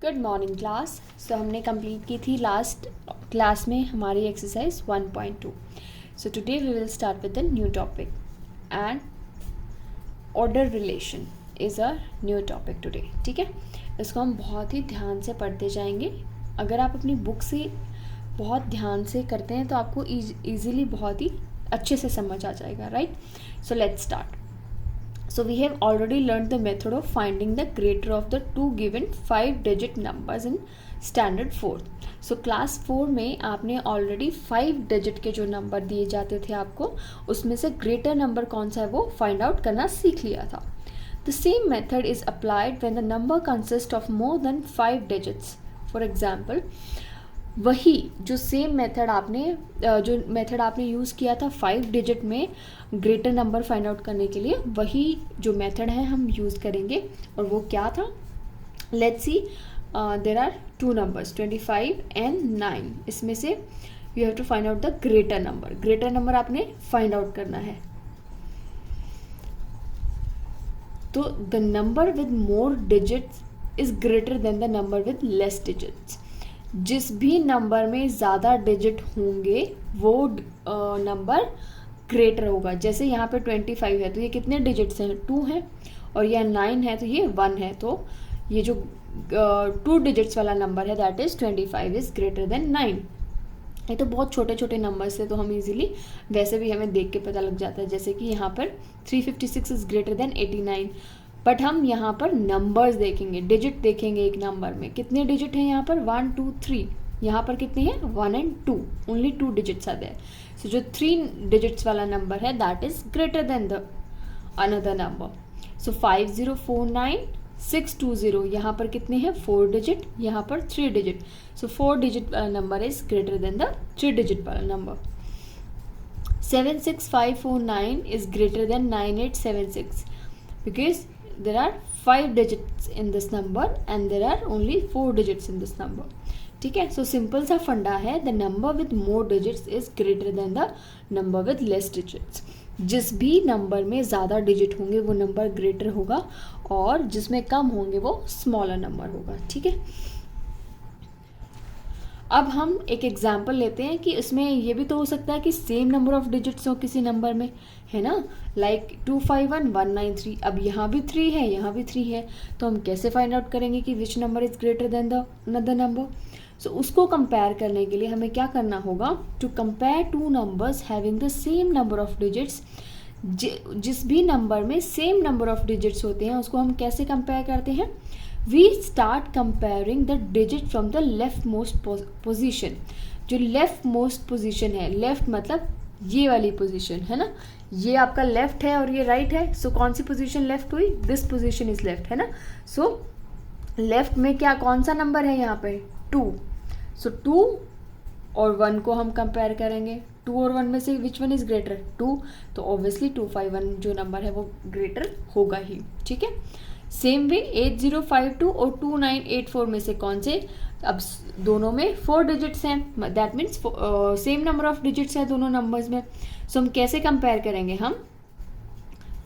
Good morning class. सो हमने complete की थी लास्ट क्लास में हमारी exercise 1.2। So today we will start with the new topic and order relation is a new topic today. ठीक है, इसको हम बहुत ही ध्यान से पढ़ते जाएंगे। अगर आप अपनी बुक से बहुत ध्यान से करते हैं तो आपको ईजिली बहुत ही अच्छे से समझ आ जाएगा, right? So let's start. So we have already learned the method of finding the greater of the two given 5-digit numbers in standard 4th. So class 4 में आपने already 5 digit के जो नंबर दिए जाते थे आपको, उसमें से greater number कौन सा है वो find out करना सीख लिया था. The same method is applied when the number consists of more than 5 digits. For example, वही जो सेम मेथड आपने यूज़ किया था 5 डिजिट में ग्रेटर नंबर फाइंड आउट करने के लिए, वही जो मेथड है हम यूज़ करेंगे. और वो क्या था? Let's see, there are two numbers 25 and 9. इसमें से you have to find out the greater number. Greater number आपने फाइंड आउट करना है. तो the number with more digits is greater than the number with less digits. जिस भी number में ज़्यादा डिजिट होंगे वो नंबर ग्रेटर होगा. जैसे यहाँ पे 25 है तो ये कितने डिजिट्स हैं? 2 हैं. और यह 9 है तो ये 1 है. तो ये जो 2 डिजिट्स वाला नंबर है that is 25 is greater than 9. ये तो बहुत छोटे छोटे नंबर्स है तो हम इजीली वैसे भी हमें देख के पता लग जाता है. जैसे कि यहाँ पर 356 इज़ ग्रेटर देन 89. बट हम यहाँ पर नंबर्स देखेंगे, डिजिट देखेंगे. एक नंबर में कितने डिजिट हैं? यहाँ पर 1 2 3. यहाँ पर कितने हैं? 1 and 2. Only 2 digits are there. So जो 3 डिजिट्स वाला नंबर है that is greater than the another number. So 5049 620. यहाँ पर कितने हैं? 4 डिजिट. यहाँ पर 3 डिजिट. सो 4 डिजिट वाला नंबर is greater than the 3 digit वाला नंबर. 76549 is greater than 9876 because there are 5 digits in this number and there are only 4 digits in this number. ठीक है, सो सिंपल सा फंडा है. The number with more digits is greater than the number with less digits. जिस भी number में ज़्यादा digit होंगे वो नंबर ग्रेटर होगा और जिसमें कम होंगे वो स्मॉलर नंबर होगा. ठीक है, अब हम एक एग्जाम्पल लेते हैं कि इसमें ये भी तो हो सकता है कि सेम नंबर ऑफ डिजिट्स हो किसी नंबर में, है ना? लाइक 251193. अब यहाँ भी 3 है, यहाँ भी 3 है. तो हम कैसे फाइंड आउट करेंगे कि which number is greater than the another number? So उसको कंपेयर करने के लिए हमें क्या करना होगा? To compare two numbers having the same number of digits. जिस भी नंबर में सेम नंबर ऑफ डिजिट्स होते हैं उसको हम कैसे कंपेयर करते हैं? We start comparing the digit from the leftmost position. जो leftmost position है, left मतलब ये वाली position है ना, ये आपका left है और ये right है. So कौन सी position left हुई? This position is left, है ना. So left में क्या कौन सा नंबर है? यहाँ पे 2. So 2 और 1 को हम कंपेयर करेंगे. 2 और 1 में से विच वन इज ग्रेटर? 2. तो ऑब्वियसली 251 जो नंबर है वो ग्रेटर होगा ही. ठीक है, सेम वे 8052 और 2984 में से कौन से? अब दोनों में 4 डिजिट्स हैं, that means same number of digits है दोनों नंबर्स में. सो हम कैसे कंपेयर करेंगे? हम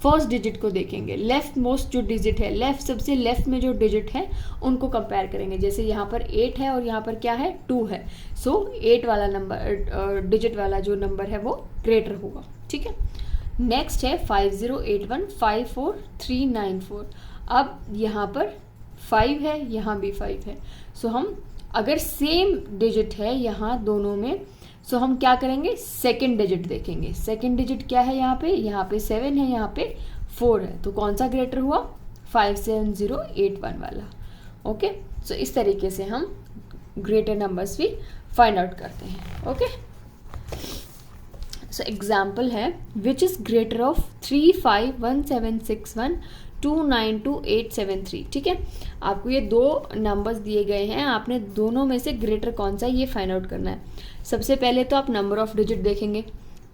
फर्स्ट डिजिट को देखेंगे. लेफ्ट मोस्ट जो डिजिट है, लेफ्ट सबसे लेफ्ट में जो डिजिट है उनको कंपेयर करेंगे. जैसे यहाँ पर 8 है और यहाँ पर क्या है? 2 है. सो 8 वाला नंबर डिजिट वाला जो नंबर है वो ग्रेटर होगा. ठीक है, नेक्स्ट है 5081 54394. अब यहाँ पर 5 है, यहाँ भी 5 है. सो हम अगर सेम डिजिट है यहाँ दोनों में, सो हम क्या करेंगे? सेकेंड डिजिट देखेंगे. सेकेंड डिजिट क्या है? यहाँ पे 7 है, यहाँ पे 4 है. तो कौन सा ग्रेटर हुआ? 57081 वाला. ओके, सो इस तरीके से हम ग्रेटर नंबर्स भी फाइंड आउट करते हैं. ओके, सो एग्जाम्पल है विच इज ग्रेटर ऑफ 351761 292873. ठीक है, आपको ये दो नंबर्स दिए गए हैं, आपने दोनों में से ग्रेटर कौन सा ये फाइंड आउट करना है. सबसे पहले तो आप नंबर ऑफ डिजिट देखेंगे.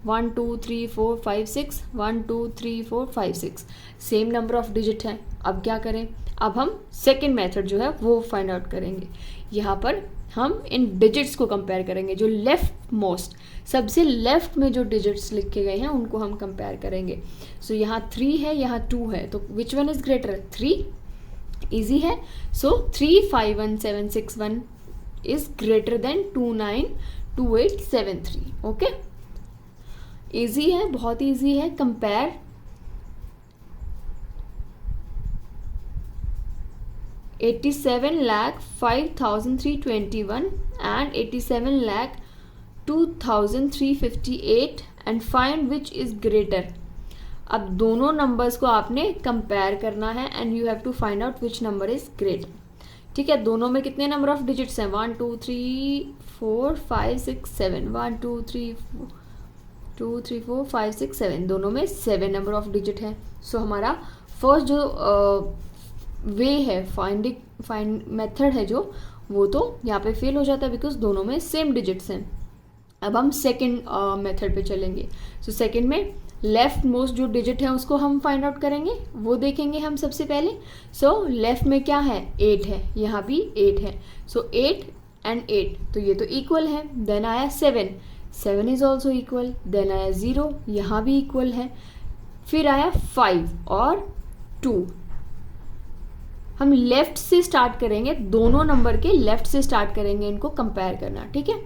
1 2 3 4 5 6 1 2 3 4 5 6 सेम नंबर ऑफ डिजिट है. अब क्या करें? अब हम सेकेंड मेथड जो है वो फाइंड आउट करेंगे. यहाँ पर हम इन डिजिट्स को कंपेयर करेंगे. जो लेफ्ट मोस्ट सबसे लेफ्ट में जो डिजिट्स लिखे गए हैं उनको हम कंपेयर करेंगे. सो यहाँ 3 है, यहाँ 2 है. तो विच वन इज ग्रेटर? 3. इजी है. सो 351761 is greater then 292873. Okay, easy है, बहुत इजी है. Compare 87,05,321 and 87,02,358 and find which is greater. अब दोनों नंबर्स को आपने कंपेयर करना है and you have to find out which number is greater. ठीक है, दोनों में कितने नंबर ऑफ डिजिट्स हैं? 1 2 3 4 5 6 7. 1 2 3 4 5 6 7, दोनों में 7 नंबर ऑफ डिजिट है. सो हमारा फर्स्ट जो वे है, फाइंड मेथड है जो, वो तो यहाँ पे फेल हो जाता है बिकॉज दोनों में सेम डिजिट्स हैं. अब हम सेकंड मेथड पे चलेंगे. सो सेकंड में लेफ्ट मोस्ट जो डिजिट है उसको हम फाइंड आउट करेंगे, वो देखेंगे हम सबसे पहले. सो लेफ्ट में क्या है? 8 है, यहाँ भी 8 है. सो 8 एंड 8, तो ये तो इक्वल है. देन आया 7 इज ऑल्सो इक्वल. देन आया 0, यहाँ भी इक्वल है. फिर आया 5 और 2. हम लेफ्ट से स्टार्ट करेंगे, दोनों नंबर के लेफ्ट से स्टार्ट करेंगे इनको कंपेयर करना. ठीक है,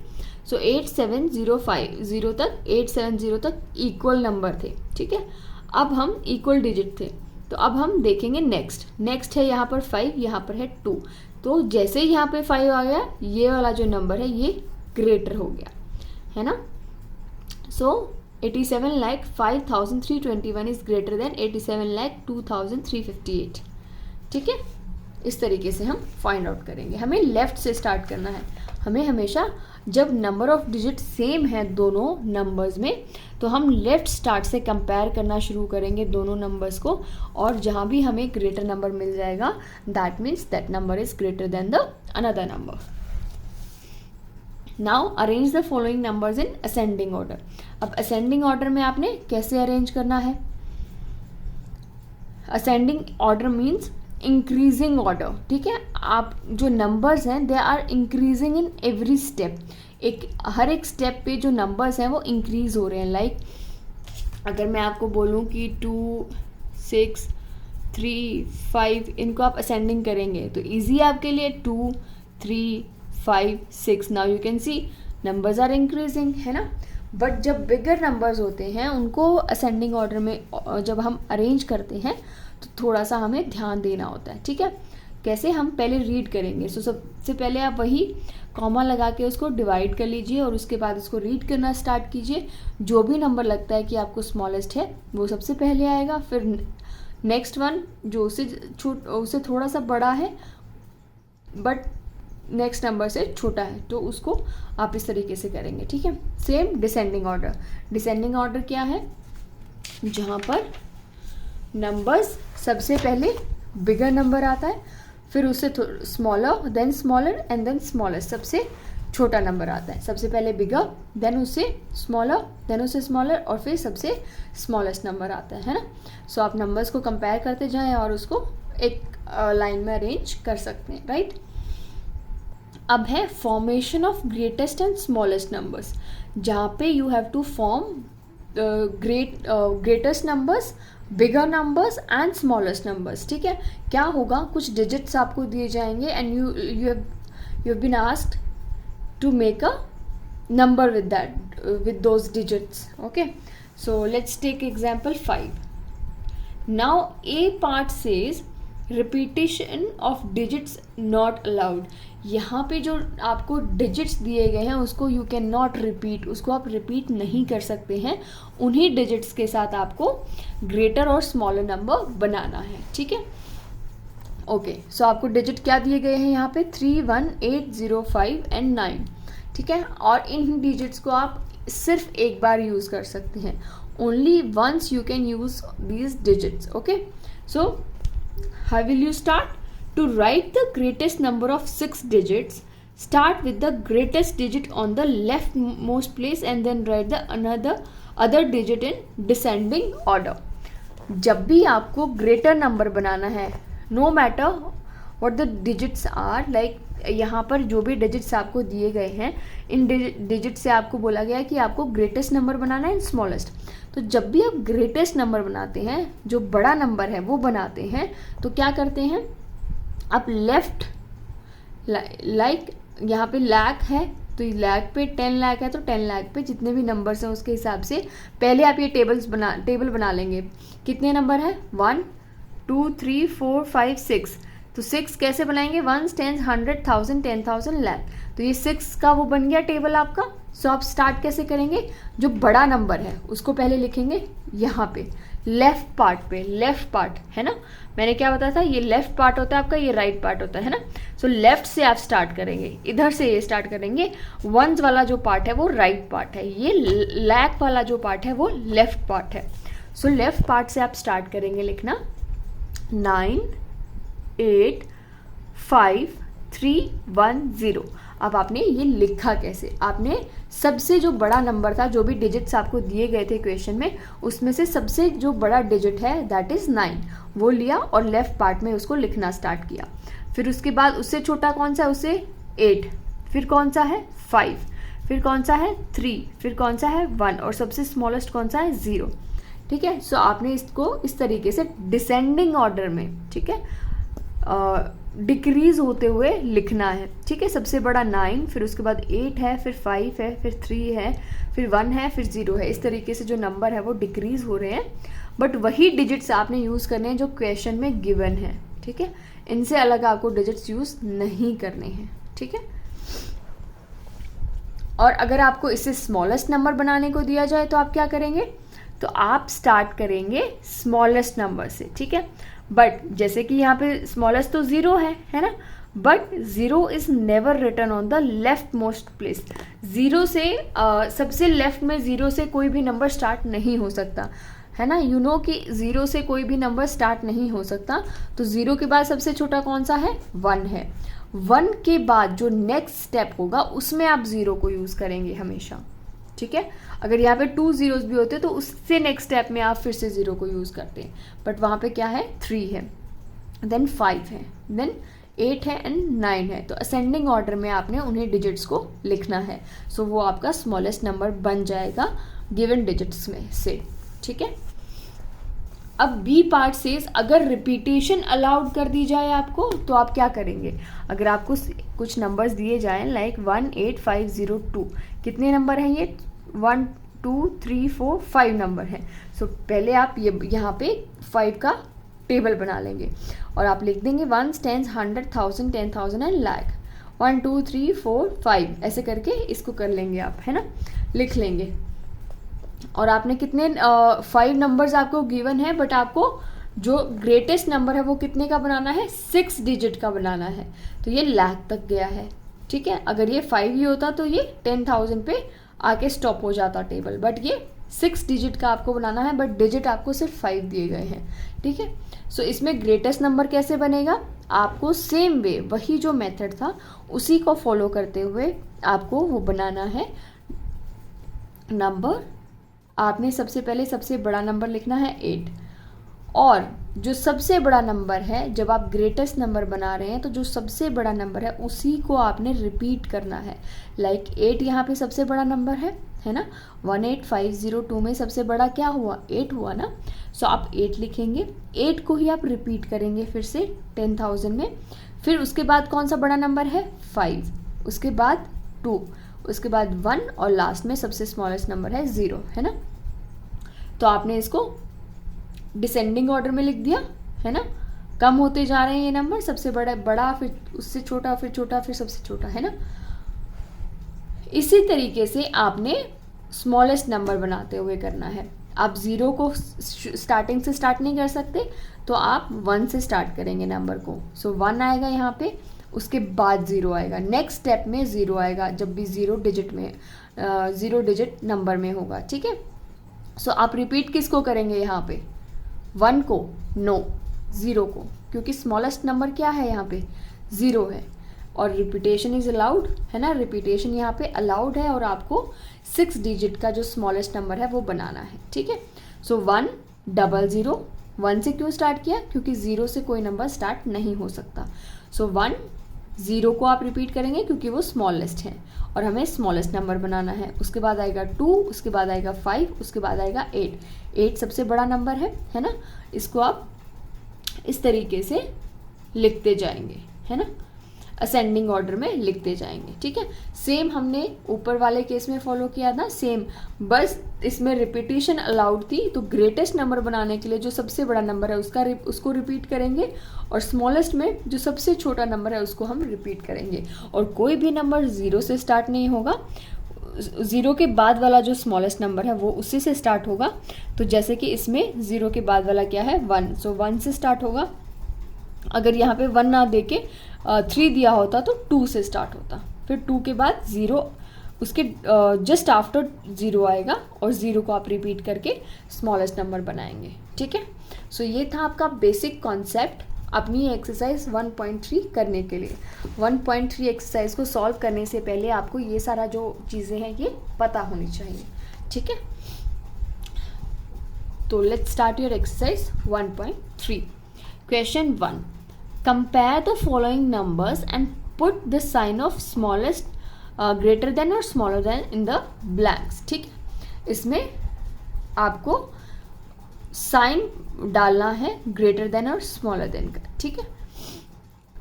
सो 8705 तक 870 तक इक्वल नंबर थे. ठीक है, अब हम इक्वल डिजिट थे, तो अब हम देखेंगे नेक्स्ट है यहाँ पर 5, यहाँ पर है 2. तो जैसे ही यहाँ पे 5 आ गया, ये वाला जो नंबर है ये ग्रेटर हो गया, है ना. सो 87,05,321 इज ग्रेटर देन 87,02,358. ठीक है, इस तरीके से हम फाइंड आउट करेंगे. हमें लेफ्ट से स्टार्ट करना है. हमें हमेशा जब नंबर ऑफ डिजिट सेम है दोनों नंबर्स में, तो हम लेफ्ट स्टार्ट से कंपेयर करना शुरू करेंगे दोनों नंबर्स को, और जहाँ भी हमें ग्रेटर नंबर मिल जाएगा, that means that number is greater than the another number. Now arrange the following numbers in ascending order. अब असेंडिंग ऑर्डर में आपने कैसे अरेंज करना है? Ascending order means increasing order. ठीक है, आप जो नंबर्स हैं they are increasing in every step. हर एक स्टेप पे जो नंबर्स हैं वो इंक्रीज हो रहे हैं. लाइक अगर मैं आपको बोलूँ कि 2 6 3 5, इनको आप असेंडिंग करेंगे तो ईजी है आपके लिए. 2 3 5 6, now you can see numbers are increasing, है ना. बट जब बिगर नंबर्स होते हैं उनको असेंडिंग ऑर्डर में जब हम अरेंज करते हैं तो थोड़ा सा हमें ध्यान देना होता है. ठीक है, कैसे? हम पहले रीड करेंगे. सो सबसे पहले आप वही कॉमा लगा के उसको डिवाइड कर लीजिए और उसके बाद उसको रीड करना स्टार्ट कीजिए. जो भी नंबर लगता है कि आपको स्मॉलेस्ट है वो सबसे पहले आएगा. फिर नेक्स्ट वन जो उससे थोड़ा सा बड़ा है बट नेक्स्ट नंबर से छोटा है, तो उसको आप इस तरीके से करेंगे. ठीक है, same descending order. Descending order क्या है? जहाँ पर नंबर्स सबसे पहले बिगर नंबर आता है, फिर उससे smaller, then smaller and then smallest, सबसे छोटा नंबर आता है. सबसे पहले बिगर, देन उससे स्मॉलर, देन उससे स्मॉलर, और फिर सबसे स्मॉलेस्ट नंबर आता है ना. सो आप नंबर्स को कंपेयर करते जाएं और उसको एक लाइन में अरेंज कर सकते हैं, राइट. अब है formation of greatest and smallest numbers, जहाँ पे you have to form greatest numbers, bigger numbers and smallest numbers. ठीक है, क्या होगा? कुछ डिजिट्स आपको दिए जाएंगे and you have been asked to make a number with those digits. Okay, so let's take example 5. Now A part says repetition of digits not allowed. यहाँ पे जो आपको डिजिट्स दिए गए हैं उसको यू कैन नॉट रिपीट, उसको आप रिपीट नहीं कर सकते हैं. उन्हीं डिजिट्स के साथ आपको ग्रेटर और स्मॉलर नंबर बनाना है. ठीक है, ओके. सो आपको डिजिट क्या दिए गए हैं यहाँ पे? 3 1 8 0 5 एंड 9. ठीक है, और इन डिजिट्स को आप सिर्फ एक बार यूज़ कर सकते हैं. Only once you can use these digits. Okay, so how will you start? To write the greatest number of 6 digits, start with the greatest digit on the leftmost place and then write the other digit in descending order. जब भी आपको greater number बनाना है, no matter what the digits are, like यहाँ पर जो भी digits आपको दिए गए हैं, इन digits से आपको बोला गया है कि आपको greatest number बनाना है smallest. तो जब भी आप greatest number बनाते हैं, जो बड़ा नंबर है वो बनाते हैं, तो क्या करते हैं? आप लेफ्ट लाइक यहाँ पे लाख है तो लाख पे 10 लाख है तो 10 लाख पे जितने भी नंबर्स हैं उसके हिसाब से पहले आप ये टेबल बना लेंगे। कितने नंबर है 1 2 3 4 5 6, तो 6 कैसे बनाएंगे 1 10 100 1000 10,000 लाख, तो ये 6 का वो बन गया टेबल आपका। सो आप स्टार्ट कैसे करेंगे, जो बड़ा नंबर है उसको पहले लिखेंगे यहाँ पे लेफ्ट पार्ट पे, लेफ्ट पार्ट है ना, मैंने क्या बताया था ये लेफ्ट पार्ट होता है आपका, ये राइट पार्ट होता है ना। सो लेफ्ट से आप स्टार्ट करेंगे, इधर से ये स्टार्ट करेंगे, वंस वाला जो पार्ट है वो राइट पार्ट है, ये लैक वाला जो पार्ट है वो लेफ्ट पार्ट है। सो लेफ्ट पार्ट से आप स्टार्ट करेंगे लिखना 9 8 5 3 1 0। अब आपने ये लिखा कैसे, आपने सबसे जो बड़ा नंबर था, जो भी डिजिट्स आपको दिए गए थे क्वेश्चन में, उसमें से सबसे जो बड़ा डिजिट है दैट इज़ 9, वो लिया और लेफ्ट पार्ट में उसको लिखना स्टार्ट किया। फिर उसके बाद उससे छोटा कौन सा है, उसे 8, फिर कौन सा है 5, फिर कौन सा है 3, फिर कौन सा है 1 और सबसे स्मॉलेस्ट कौन सा है 0। ठीक है, सो आपने इसको इस तरीके से डिसेंडिंग ऑर्डर में, ठीक है, डिक्रीज होते हुए लिखना है। ठीक है, सबसे बड़ा 9, फिर उसके बाद 8 है, फिर 5 है, फिर 3 है, फिर 1 है, फिर 0 है। इस तरीके से जो नंबर है वो डिक्रीज हो रहे हैं, बट वही डिजिट्स आपने यूज़ करने हैं जो क्वेश्चन में गिवन है। ठीक है, इनसे अलग आपको डिजिट्स यूज़ नहीं करने हैं। ठीक है, और अगर आपको इससे स्मॉलेस्ट नंबर बनाने को दिया जाए तो आप क्या करेंगे, तो आप स्टार्ट करेंगे स्मॉलेस्ट नंबर से। ठीक है, बट जैसे कि यहाँ पे स्मॉलेस्ट तो 0 है ना, but 0 is never written on the left most place. 0 से सबसे लेफ्ट में 0 से कोई भी नंबर स्टार्ट नहीं हो सकता है ना, यू नो कि 0 से कोई भी नंबर स्टार्ट नहीं हो सकता। तो 0 के बाद सबसे छोटा कौन सा है 1 है, 1 के बाद जो नेक्स्ट स्टेप होगा उसमें आप 0 को यूज़ करेंगे हमेशा। ठीक है, अगर यहाँ पे 2 zeros भी होते तो उससे नेक्स्ट स्टेप में आप फिर से 0 को यूज़ करते हैं, बट वहाँ पे क्या है 3 है, देन 5 है, देन 8 है एंड 9 है। तो असेंडिंग ऑर्डर में आपने उन्हें डिजिट्स को लिखना है। सो वो आपका स्मॉलेस्ट नंबर बन जाएगा गिवन डिजिट्स में से। ठीक है, अब बी पार्ट सेज अगर रिपीटेशन अलाउड कर दी जाए आपको तो आप क्या करेंगे। अगर आपको कुछ नंबर्स दिए जाएं लाइक 1 8 5 0 2, कितने नंबर हैं ये 1 2 3 4 5 नंबर हैं। सो पहले आप ये यहाँ पे 5 का टेबल बना लेंगे और आप लिख देंगे 1 10 100 1000 10,000 एंड लाख, 1 2 3 4 5 ऐसे करके इसको कर लेंगे आप, है ना, लिख लेंगे। और आपने कितने 5 नंबर्स आपको गिवन है, बट आपको जो ग्रेटेस्ट नंबर है वो कितने का बनाना है 6 डिजिट का बनाना है, तो ये लाख तक गया है। ठीक है, अगर ये 5 ही होता तो ये 10,000 पे आके स्टॉप हो जाता टेबल, बट ये 6 डिजिट का आपको बनाना है, बट डिजिट आपको सिर्फ 5 दिए गए हैं। ठीक है, सो इसमें ग्रेटेस्ट नंबर कैसे बनेगा, आपको सेम वे वही जो मेथड था उसी को फॉलो करते हुए आपको वो बनाना है नंबर। आपने सबसे पहले सबसे बड़ा नंबर लिखना है 8, और जो सबसे बड़ा नंबर है जब आप ग्रेटेस्ट नंबर बना रहे हैं तो जो सबसे बड़ा नंबर है उसी को आपने रिपीट करना है। लाइक 8 यहाँ पे सबसे बड़ा नंबर है ना, 18502 में सबसे बड़ा क्या हुआ 8 हुआ ना। सो आप 8 लिखेंगे, 8 को ही आप रिपीट करेंगे फिर से 10,000 में। फिर उसके बाद कौन सा बड़ा नंबर है 5, उसके बाद 2, उसके बाद 1 और लास्ट में सबसे स्मॉलेस्ट नंबर है 0, है ना। तो आपने इसको डिसेंडिंग ऑर्डर में लिख दिया, है ना, कम होते जा रहे हैं ये नंबर, सबसे बड़ा फिर उससे छोटा, फिर छोटा, फिर सबसे छोटा, है ना। इसी तरीके से आपने स्मॉलेस्ट नंबर बनाते हुए करना है। आप 0 को स्टार्टिंग से स्टार्ट नहीं कर सकते, तो आप 1 से स्टार्ट करेंगे नंबर को। सो 1 आएगा यहाँ पे, उसके बाद 0 आएगा, नेक्स्ट स्टेप में 0 आएगा जब भी 0 डिजिट नंबर में होगा। ठीक है, सो आप रिपीट किसको करेंगे यहाँ पे 1 को, नो 0 को, क्योंकि स्मॉलेस्ट नंबर क्या है यहाँ पे 0 है, और रिपीटेशन इज अलाउड, है ना, रिपीटेशन यहाँ पे अलाउड है, और आपको 6 डिजिट का जो स्मॉलेस्ट नंबर है वो बनाना है। ठीक है, सो 1 00, 1 से क्यों स्टार्ट किया, क्योंकि 0 से कोई नंबर स्टार्ट नहीं हो सकता। सो 1 0 को आप रिपीट करेंगे क्योंकि वो स्मॉलेस्ट है और हमें स्मॉलेस्ट नंबर बनाना है। उसके बाद आएगा 2, उसके बाद आएगा 5, उसके बाद आएगा 8 सबसे बड़ा नंबर है ना। इसको आप इस तरीके से लिखते जाएंगे, है ना, असेंडिंग ऑर्डर में लिखते जाएंगे, ठीक है। सेम हमने ऊपर वाले केस में फॉलो किया था, सेम, बस इसमें रिपीटिशन अलाउड थी। तो ग्रेटेस्ट नंबर बनाने के लिए जो सबसे बड़ा नंबर है उसको रिपीट करेंगे, और स्मॉलेस्ट में जो सबसे छोटा नंबर है उसको हम रिपीट करेंगे। और कोई भी नंबर 0 से स्टार्ट नहीं होगा, 0 के बाद वाला जो स्मॉलेस्ट नंबर है वो उसी से स्टार्ट होगा। तो जैसे कि इसमें 0 के बाद वाला क्या है 1, सो 1 से स्टार्ट होगा। अगर यहाँ पे 1 ना देके 3 दिया होता तो 2 से स्टार्ट होता, फिर 2 के बाद 0, उसके जस्ट आफ्टर 0 आएगा, और 0 को आप रिपीट करके स्मॉलेस्ट नंबर बनाएंगे, ठीक है। सो ये था आपका बेसिक कॉन्सेप्ट अपनी एक्सरसाइज 1.3 करने के लिए। 1.3 एक्सरसाइज को सॉल्व करने से पहले आपको ये सारा जो चीज़ें हैं ये पता होनी चाहिए, ठीक है। तो let's start your exercise 1.3। Question 1, compare the following numbers and put the sign of smallest greater than और smaller than in the blanks, ठीक है। इसमें आपको साइन डालना है ग्रेटर देन और स्मॉलर देन का, ठीक है।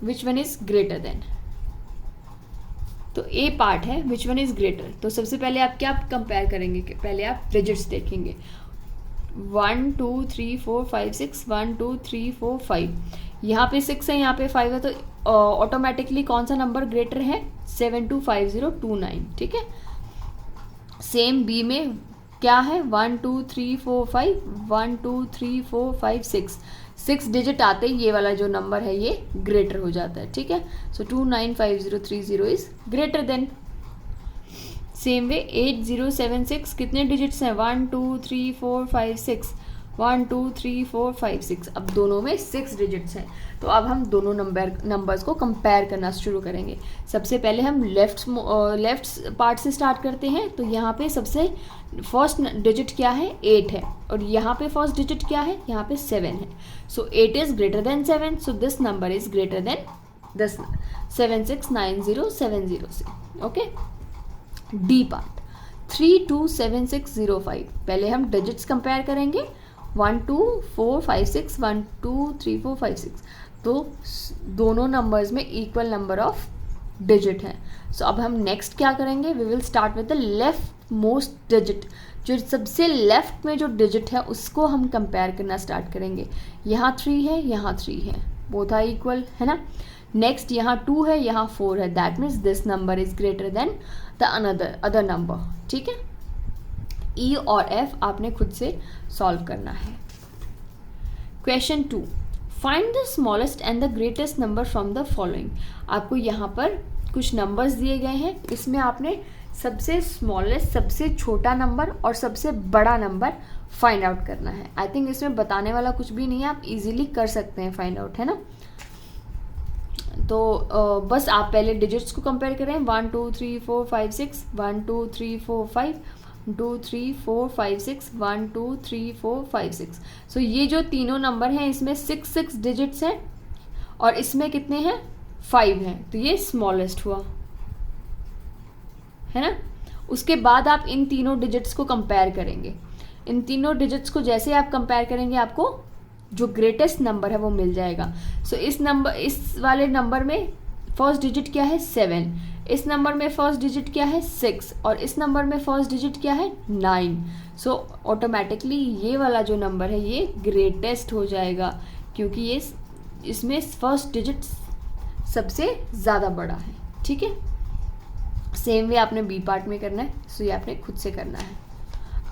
Which one is greater than, तो ए पार्ट है विच वन इज ग्रेटर। तो सबसे पहले आप क्या कंपेयर करेंगे, पहले आप डिजिट्स देखेंगे, 1 2 3 4 5 6, 1 2 3 4 5, यहाँ पे 6 है, यहाँ पे 5 है, तो ऑटोमेटिकली कौन सा नंबर ग्रेटर है 725029, ठीक है। सेम बी में क्या है 1 2 3 4 5, 1 2 3 4 5 6 डिजिट आते ही ये वाला जो नंबर है ये ग्रेटर हो जाता है, ठीक है। सो 295030 is greater then. Same way 8076 कितने डिजिट्स हैं 1 2 3 4 5 6, 1 2 3 4 5 6, अब दोनों में 6 डिजिट्स हैं। तो अब हम दोनों नंबर्स को कंपेयर करना शुरू करेंगे। सबसे पहले हम लेफ्ट पार्ट से स्टार्ट करते हैं। तो यहाँ पे सबसे फर्स्ट डिजिट क्या है 8 है, और यहाँ पे फर्स्ट डिजिट क्या है यहाँ पे 7 है। सो 8 is greater then 7, so this number is greater then this 769070 से, ओके। डी पार्ट 327605, पहले हम डिजिट्स कंपेयर करेंगे 1 2 4 5 6, 1 2 3 4 5 6, तो दोनों नंबर्स में इक्वल नंबर ऑफ डिजिट है। सो अब हम नेक्स्ट क्या करेंगे, we will start with the left most digit, जो सबसे लेफ्ट में जो डिजिट है उसको हम कंपेयर करना स्टार्ट करेंगे। यहाँ 3 है, यहाँ 3 है, बोथ आर इक्वल, है ना। नेक्स्ट यहाँ 2 है, यहाँ 4 है, that means this number is greater than the other number, ठीक है। ई और एफ आपने खुद से सॉल्व करना है। Question 2, find the smallest and the greatest number from the following. आपको यहाँ पर कुछ नंबर्स दिए गए हैं, इसमें आपने सबसे स्मॉलेस्ट, सबसे छोटा नंबर और सबसे बड़ा नंबर फाइंड आउट करना है। आई थिंक इसमें बताने वाला कुछ भी नहीं है, आप इजीली कर सकते हैं फाइंड आउट, है ना। तो बस आप पहले डिजिट्स को कंपेयर करें, 1 2 3 4 5 6, 1 2 3 4 5, 2 3 4 5 6, 1 2 3 4 5 6। सो ये जो तीनों नंबर हैं इसमें 6 डिजिट्स हैं, और इसमें कितने हैं 5 हैं, तो ये स्मॉलेस्ट हुआ, है ना। उसके बाद आप इन तीनों डिजिट्स को कंपेयर करेंगे। इन तीनों डिजिट्स को जैसे आप कंपेयर करेंगे आपको जो ग्रेटेस्ट नंबर है वो मिल जाएगा। सो इस वाले नंबर में फर्स्ट डिजिट क्या है 7, इस नंबर में फर्स्ट डिजिट क्या है 6, और इस नंबर में फर्स्ट डिजिट क्या है 9। सो ऑटोमेटिकली ये वाला जो नंबर है ये ग्रेटेस्ट हो जाएगा, क्योंकि ये इसमें फर्स्ट डिजिट सबसे ज़्यादा बड़ा है, ठीक है। सेम वे आपने बी पार्ट में करना है, सो ये आपने खुद से करना है।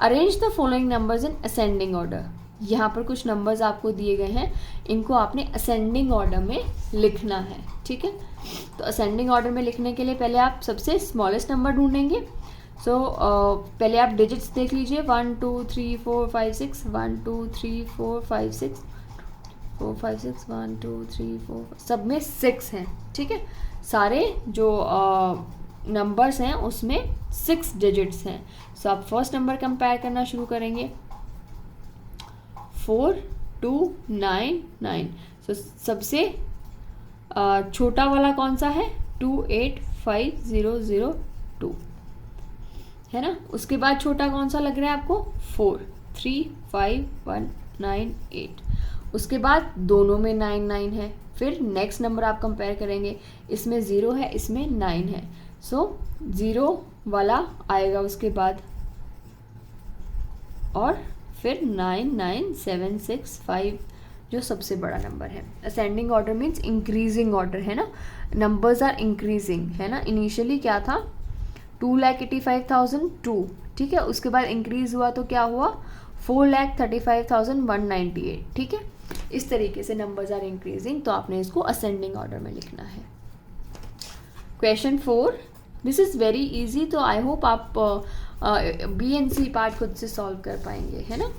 Arrange the following numbers in ascending order. यहाँ पर कुछ नंबर्स आपको दिए गए हैं, इनको आपने असेंडिंग ऑर्डर में लिखना है, ठीक है। तो असेंडिंग ऑर्डर में लिखने के लिए पहले आप सबसे स्मॉलेस्ट नंबर ढूंढेंगे। सो पहले आप डिजिट्स देख लीजिए, 1 2 3 4 5 6, 1 2 3 4 5 6, 4 5 6, 1 2 3 4, सब में 6 हैं, ठीक है। सारे जो नंबर्स हैं उसमें 6 डिजिट्स हैं। सो आप फर्स्ट नंबर कंपेयर करना शुरू करेंगे, 4 2 9 9। सो सबसे छोटा वाला कौन सा है 285002, है ना। उसके बाद छोटा कौन सा लग रहा है आपको 4 3 5 1 9 8। उसके बाद दोनों में 9 9 है, फिर नेक्स्ट नंबर आप कंपेयर करेंगे, इसमें 0 है, इसमें 9 है, सो 0 वाला आएगा उसके बाद, और फिर 9 9 7 6 5 जो सबसे बड़ा नंबर है। Ascending order means increasing order है ना, नंबर्स आर इंक्रीजिंग है ना। इनिशियली क्या था 2,85,002, ठीक है, उसके बाद इंक्रीज हुआ तो क्या हुआ 4,35,198, ठीक है। इस तरीके से नंबर्स आर इंक्रीजिंग, तो आपने इसको असेंडिंग ऑर्डर में लिखना है। Question 4, this is very easy, तो आई होप आप बी एंड सी पार्ट खुद से सॉल्व कर पाएंगे, है ना।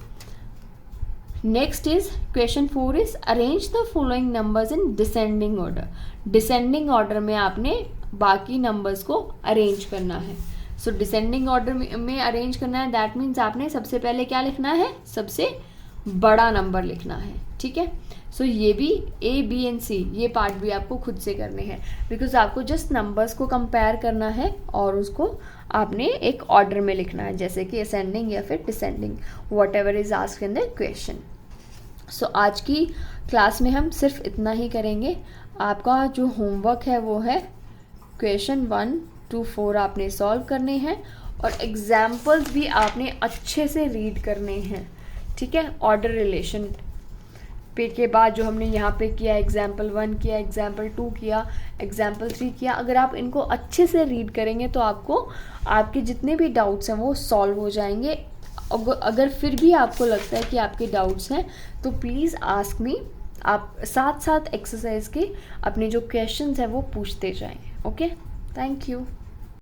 Next is question 4 is arrange the following numbers in descending order. Descending order में आपने बाकी नंबर्स को अरेंज करना है। सो डिसेंडिंग ऑर्डर में अरेंज करना है, दैट मीन्स आपने सबसे पहले क्या लिखना है, सबसे बड़ा नंबर लिखना है, ठीक है। सो ये भी ए बी एंड सी ये पार्ट भी आपको खुद से करने हैं, बिकॉज आपको जस्ट नंबर्स को कंपेयर करना है और उसको आपने एक ऑर्डर में लिखना है, जैसे कि असेंडिंग या फिर descending, whatever is asked in the question. So आज की क्लास में हम सिर्फ इतना ही करेंगे। आपका जो होमवर्क है वो है क्वेश्चन 1 to 4 आपने सॉल्व करने हैं, और एग्जाम्पल्स भी आपने अच्छे से रीड करने हैं, ठीक है। ऑर्डर रिलेशन पे के बाद जो हमने यहाँ पे किया, एग्जाम्पल 1 किया, एग्जाम्पल 2 किया, एग्जाम्पल 3 किया, अगर आप इनको अच्छे से रीड करेंगे तो आपको आपके जितने भी डाउट्स हैं वो सॉल्व हो जाएंगे। अगर फिर भी आपको लगता है कि आपके डाउट्स हैं तो प्लीज़ आस्क मी, आप साथ साथ एक्सरसाइज के अपने जो क्वेश्चंस हैं वो पूछते जाएं। Okay, thank you.